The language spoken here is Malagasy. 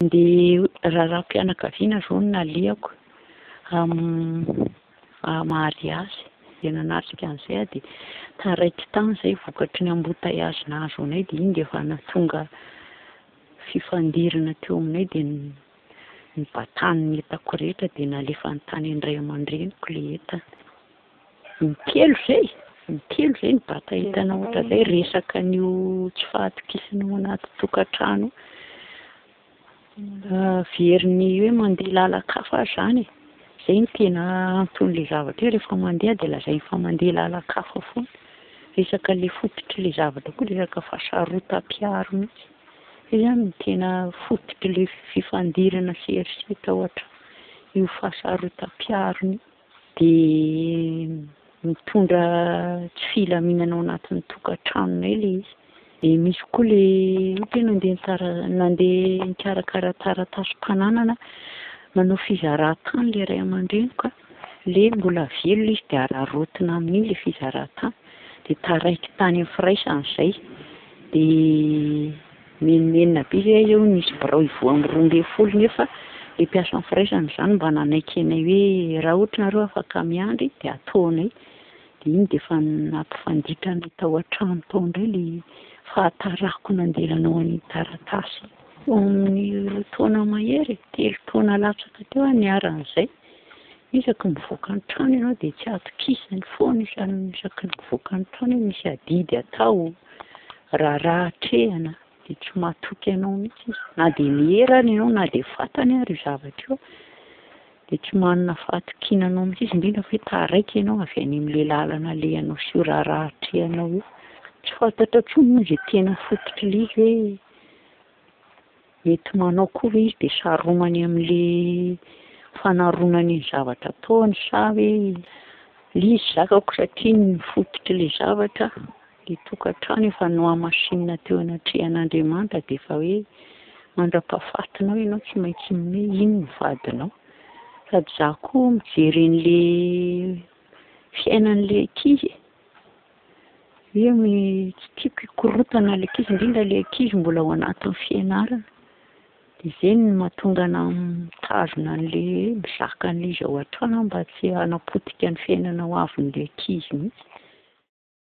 mandeha raharaham-pianakaviana zao no naliako mariazy dia nanatrika an'izay dia taraiky tany izay vokatry ny embouteillage nahazo anay dia iny dia efa nahatonga fifandirana teo aminay dia nibatany entako rehetra dia nalefa ny tany indray aman-dreniko ilay entana. Mitelo izay ny bata entana ohatra izay resaka an'io tsy fahatokisana ao anaty tokantrano. Veriny hoe mandeha lalakafa zany izay no tena anton'ilay zavatra hoe rehefa mandeha dia lazainy fa mandeha lalakafa foana. Resaka ilay fototry ilay zavatra koa resaka fahasarotam-piaro mihitsy. Izay zany no tena fototry ilay fifandirana sy eritreretra ohatra io fahasarotam-piaro io. Dia mitondra tsy filaminana ao anatin'ny tokantranonay ilay izy. Dia misy koa ilay ohatra nandeha nikarakara taratasy-pananana manao fizarantany ilay ray aman-dreniko ilay mbola velo izy dia ararotina amin'iny ilay fizarantany dia taraiky tany amin'ny firaisan'izay dia menimena be izay eo nisy birao ivoan'ny 12 nefa ilay mpiasan'ny firaisana izany mba nanaiky anay hoe raha ohatra nareo afaka miandry dia ataonay dia iny dia efa nampifanditra ny tao an-trano tao indray ilay fahatarako nandelanao an'iny taratasy. Amin'ny taona mahery 3 taona latsaka teo niaran'izay. Isaky mivoaka ny trano ianao dia tsy atokisany foana isaky mivoaka ny trano misy adidy atao raha-trehana dia tsy mahatoky anao mihitsy izy. Na dia miherana ianao na dia fantany ary io zavatra io dia tsy manana fahatokiana anao mihitsy izy indrindra fa hoe taraiky ianao avy any amin'ilay lalana alehanao sy io raha-trehanao io. Tsy fantatra intsony moa izay tena fototry ilay izy hoe mety manao koa ve izy dia saromany amin'ilay fanaronany ny zavatra ataony sa hoe ilay izy zakako satria ny fototry ilay zavatra ilay tokantrano efa nohamasinina teo anatrehan'Andriamanitra dia efa hoe mandra-pahafatinao ianao tsy maintsy hoe ino ny vadinao. Sady za koa mijery an'ilay fiainan'ilay ankizy hoe tsy tiako hikorotana ilay ankizy indrindra ilay ankizy mbola ao anatin'ny fianarana. Dia izay no mahatonga ana mitazona an'ilay mizaka an'ilay izy ao an-trano mba tsy hanapotika ny fiainana ho avin'ilay ankizy mihitsy.